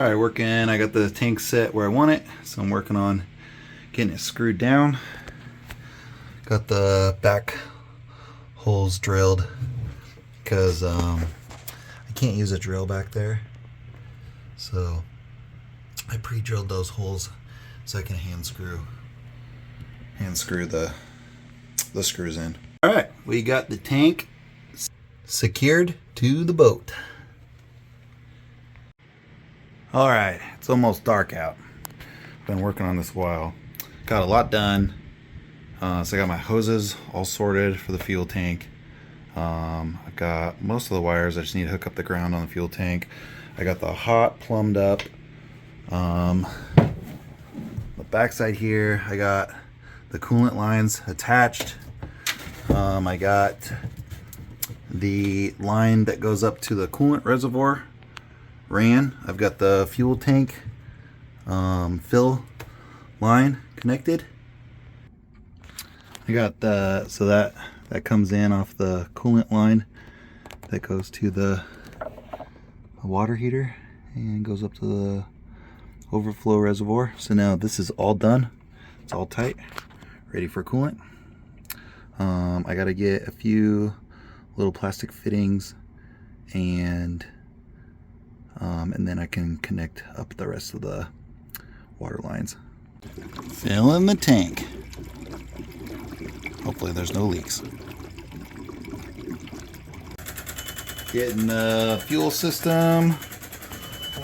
All right, I got the tank set where I want it, so I'm working on getting it screwed down. Got the back holes drilled because I can't use a drill back there, so I pre-drilled those holes so I can hand screw the screws in. All right, we got the tank secured to the boat. All right, it's almost dark out. Been working on this a while. Got a lot done. So I got my hoses all sorted for the fuel tank. I've got most of the wires. I just need to hook up the ground on the fuel tank. I got the hot plumbed up. The backside here, I got the coolant lines attached. I got the line that goes up to the coolant reservoir ran. I've got the fuel tank fill line connected. I got so that comes in off the coolant line that goes to the water heater and goes up to the overflow reservoir. So now this is all done. It's all tight, ready for coolant. I got to get a few little plastic fittings and then I can connect up the rest of the water lines. Filling the tank. Hopefully there's no leaks. Getting the fuel system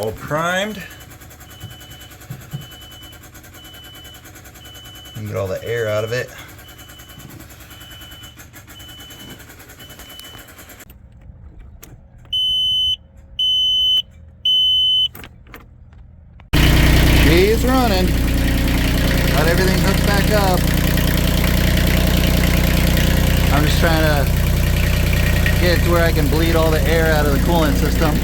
all primed. And get all the air out of it. She's running. Got everything hooked back up. I'm just trying to get it to where I can bleed all the air out of the coolant system.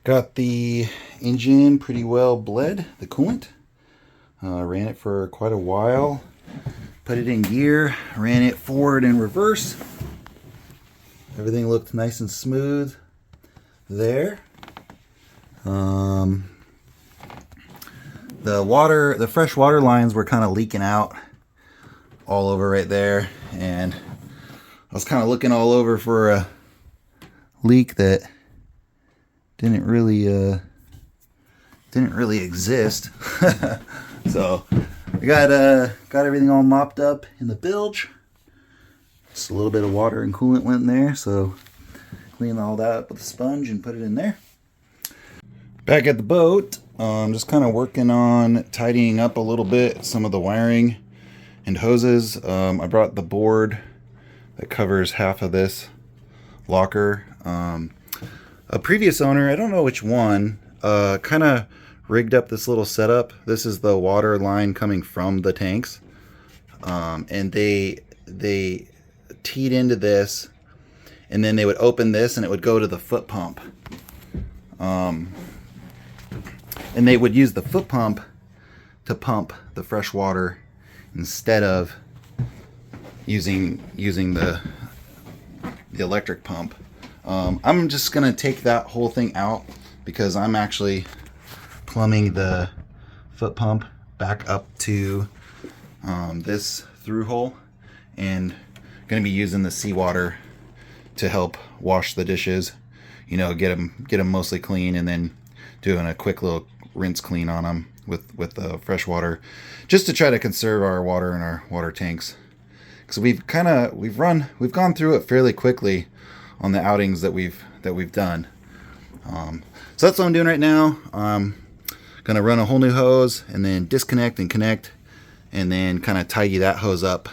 Got the engine pretty well bled, the coolant. Ran it for quite a while. Put it in gear, ran it forward and reverse. Everything looked nice and smooth there. The fresh water lines were kind of leaking out all over right there, and I was kind of looking all over for a leak that didn't really exist. So I got everything all mopped up in the bilge. Just a little bit of water and coolant went in there, so clean all that up with a sponge and put it in there. Back at the boat, I'm just kind of working on tidying up a little bit some of the wiring and hoses. I brought the board that covers half of this locker. A previous owner, I don't know which one, kind of rigged up this little setup. This is the water line coming from the tanks, and they teed into this, and then they would open this and it would go to the foot pump, and they would use the foot pump to pump the fresh water instead of using the electric pump. I'm just gonna take that whole thing out because I'm actually plumbing the foot pump back up to this through hole, and gonna be using the seawater to help wash the dishes, you know, get them mostly clean, and then doing a quick little rinse clean on them with fresh water, just to try to conserve our water in our water tanks, because we've gone through it fairly quickly on the outings that we've done. So that's what I'm doing right now. I'm gonna run a whole new hose and then disconnect and connect, and then kind of tidy that hose up.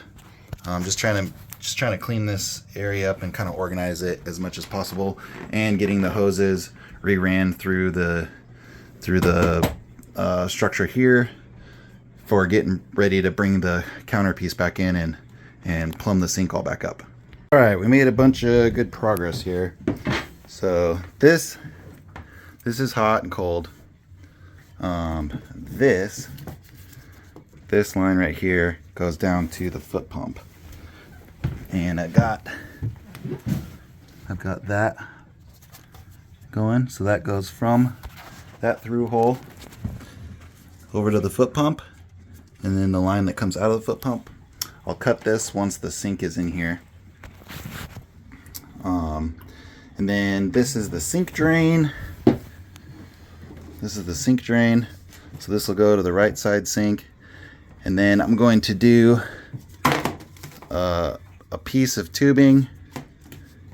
Just trying to clean this area up and kind of organize it as much as possible, and getting the hoses re-ran through the structure here for getting ready to bring the counterpiece back in and plumb the sink all back up. All right, we made a bunch of good progress here. So this this is hot and cold. This line right here goes down to the foot pump, and I've got that going, so that goes from that through hole over to the foot pump, and then the line that comes out of the foot pump. I'll cut this once the sink is in here. And then this is the sink drain. This is the sink drain. So this will go to the right side sink. And then I'm going to do a piece of tubing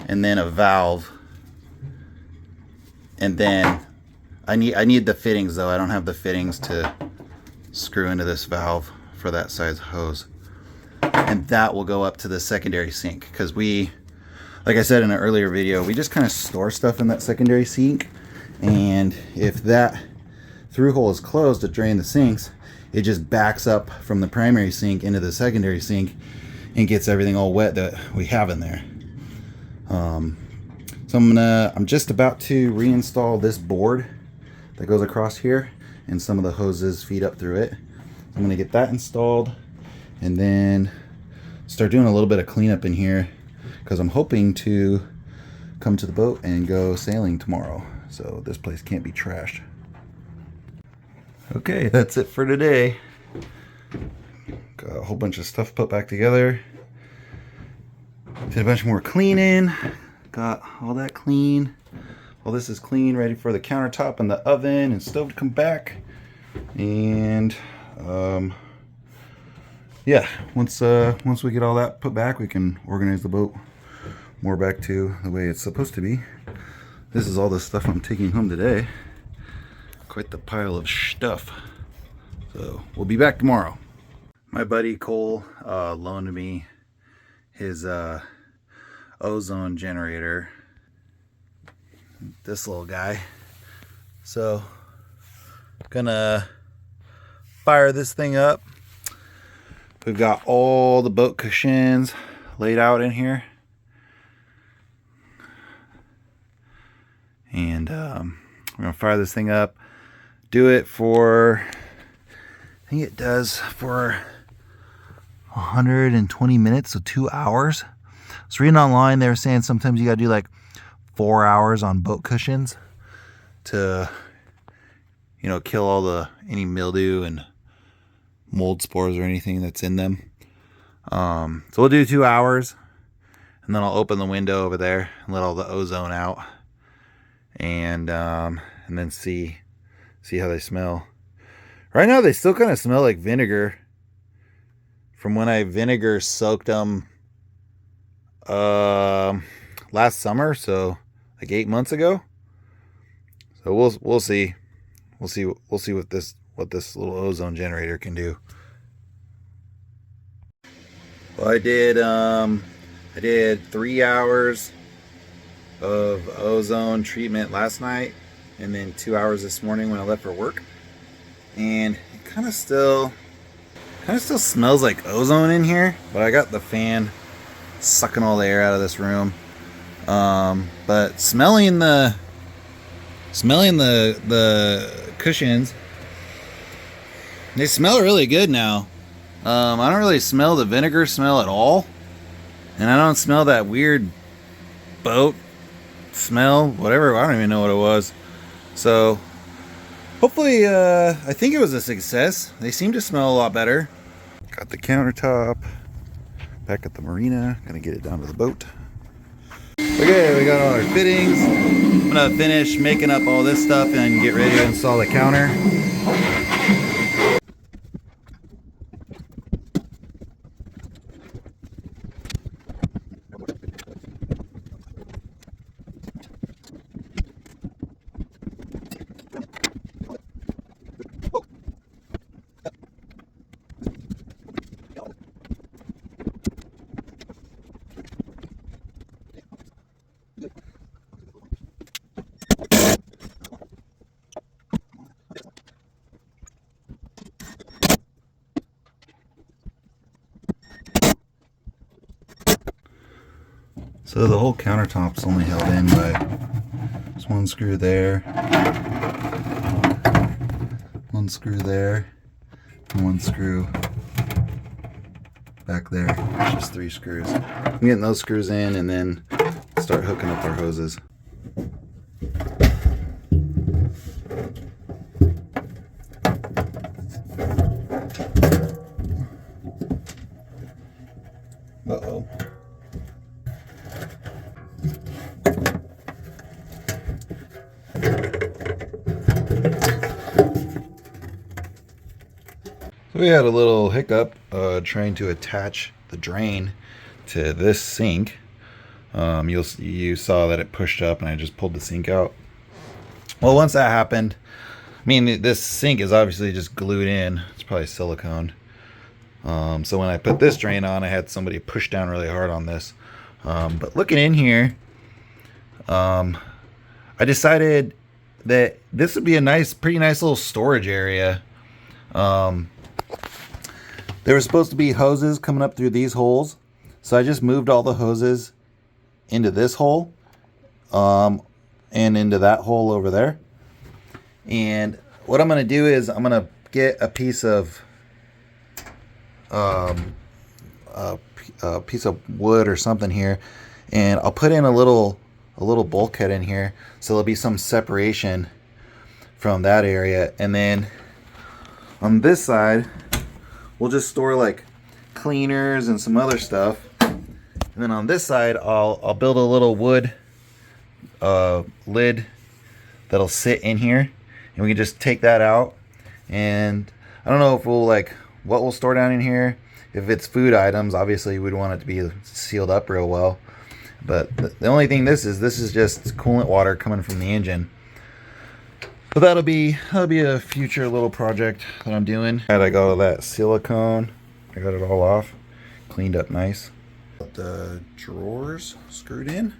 and then a valve. And then I need the fittings though. I don't have the fittings to screw into this valve for that size hose. And that will go up to the secondary sink, because we, like I said in an earlier video, we just kind of store stuff in that secondary sink, and if that through hole is closed to drain the sinks, it just backs up from the primary sink into the secondary sink and gets everything all wet that we have in there. So I'm just about to reinstall this board that goes across here, and some of the hoses feed up through it. I'm gonna get that installed and then start doing a little bit of cleanup in here, because I'm hoping to come to the boat and go sailing tomorrow. So this place can't be trashed. Okay, that's it for today. Got a whole bunch of stuff put back together. Did a bunch more cleaning. Got all that clean. All this is clean, ready for the countertop and the oven and stove to come back. And yeah, once we get all that put back, we can organize the boat more back to the way it's supposed to be. This is all the stuff I'm taking home today. Quite the pile of stuff. So we'll be back tomorrow. My buddy Cole loaned me his ozone generator. This little guy. So gonna fire this thing up. We've got all the boat cushions laid out in here. And we're gonna fire this thing up. Do it for, I think it does for 120 minutes, so 2 hours. So reading online, they were saying sometimes you gotta do like 4 hours on boat cushions to, you know, kill all any mildew and mold spores or anything that's in them. So we'll do 2 hours, and then I'll open the window over there and let all the ozone out, and then see how they smell. Right now they still kind of smell like vinegar from when I vinegar soaked them last summer, so like 8 months ago. So we'll see what this little ozone generator can do. Well, I did 3 hours of ozone treatment last night, and then 2 hours this morning when I left for work, and it kind of still smells like ozone in here, but I got the fan sucking all the air out of this room. But smelling the cushions, they smell really good now. I don't really smell the vinegar smell at all, and I don't smell that weird boat smell, whatever. I don't even know what it was. So hopefully, I think it was a success. They seem to smell a lot better. Got the countertop back at the marina. Gonna get it down to the boat. Okay, we got all our fittings. I'm gonna finish making up all this stuff and get ready to install the counter. So the whole countertop's only held in by just one screw there, one screw there, and one screw back there. Just 3 screws. I'm getting those screws in and then start hooking up our hoses. Uh-oh. So we had a little hiccup trying to attach the drain to this sink. You saw that it pushed up and I just pulled the sink out. Well, once that happened, I mean, this sink is obviously just glued in. It's probably silicone. So when I put this drain on, I had somebody push down really hard on this. But looking in here, I decided that this would be a pretty nice little storage area. There were supposed to be hoses coming up through these holes. So I just moved all the hoses into this hole, and into that hole over there. And what I'm going to do is I'm going to get a piece of wood or something here, and I'll put in a little bulkhead in here, so there'll be some separation from that area. And then on this side, we'll just store like cleaners and some other stuff. And then on this side, I'll build a little wood lid that'll sit in here, and we can just take that out. And I don't know if what we'll store down in here. If it's food items, obviously we'd want it to be sealed up real well. But the only thing this is just coolant water coming from the engine. But that'll be a future little project that I'm doing. And I got all that silicone. I got it all off, cleaned up nice. Got the drawers screwed in.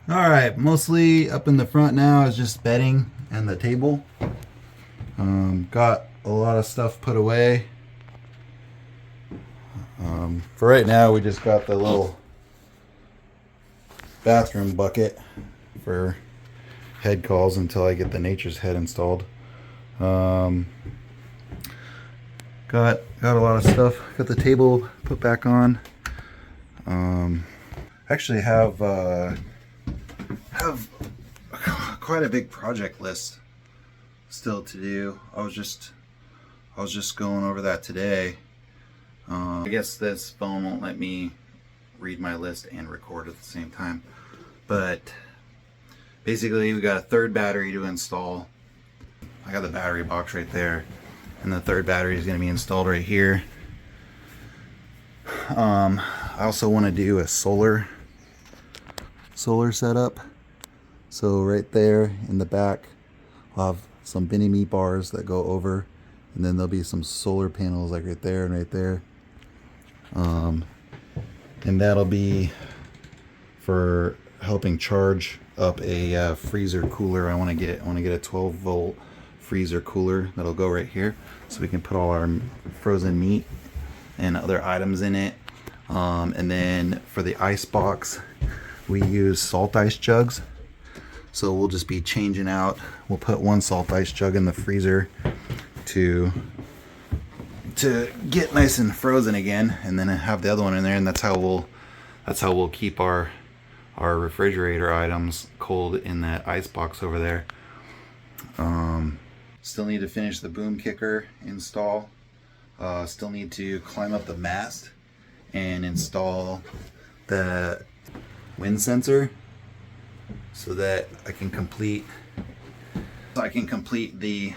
Alright, mostly up in the front now is just bedding and the table. Got a lot of stuff put away. For right now, we just got the little bathroom bucket for head calls until I get the Nature's Head installed. Got a lot of stuff. Got the table put back on. Actually have quite a big project list still to do. I was just going over that today. I guess this phone won't let me read my list and record at the same time, but basically we got a third battery to install. I got the battery box right there, and the third battery is going to be installed right here. I also want to do a solar setup. So right there in the back, I'll have some mini meat bars that go over, and then there'll be some solar panels like right there and right there. And that'll be for helping charge up a freezer cooler. I want to get a 12-volt freezer cooler that'll go right here, so we can put all our frozen meat and other items in it. And then for the ice box, we use salt ice jugs. So we'll just be changing out. We'll put one salt ice jug in the freezer to get nice and frozen again, and then have the other one in there, and that's how we'll keep our refrigerator items cold in that ice box over there. Still need to finish the boom kicker install. Still need to climb up the mast and install the wind sensor so that I can complete the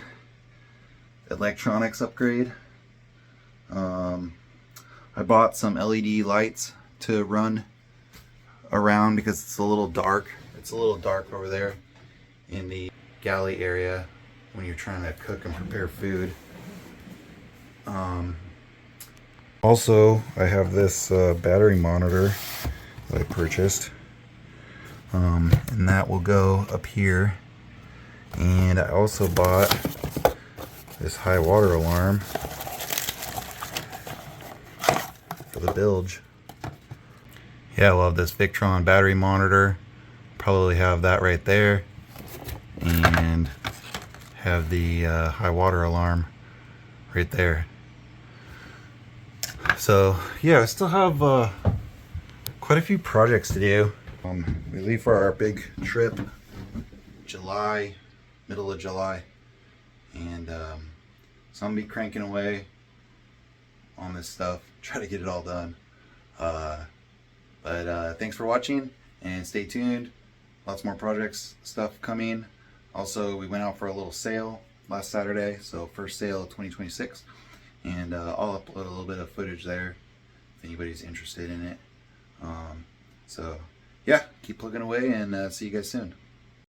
electronics upgrade. I bought some LED lights to run around because it's a little dark. It's a little dark over there in the galley area when you're trying to cook and prepare food. Also, I have this battery monitor that I purchased, and that will go up here. And I also bought this high water alarm for the bilge. Yeah, I love this Victron battery monitor. Probably have that right there, and have the high water alarm right there. So yeah, I still have quite a few projects to do. We leave for our big trip July, middle of July, and so I'm gonna be cranking away on this stuff, try to get it all done. But thanks for watching, and stay tuned. Lots more projects stuff coming. Also, we went out for a little sale last Saturday, so first sale of 2026, and I'll upload a little bit of footage there if anybody's interested in it. So yeah, keep plugging away, and see you guys soon.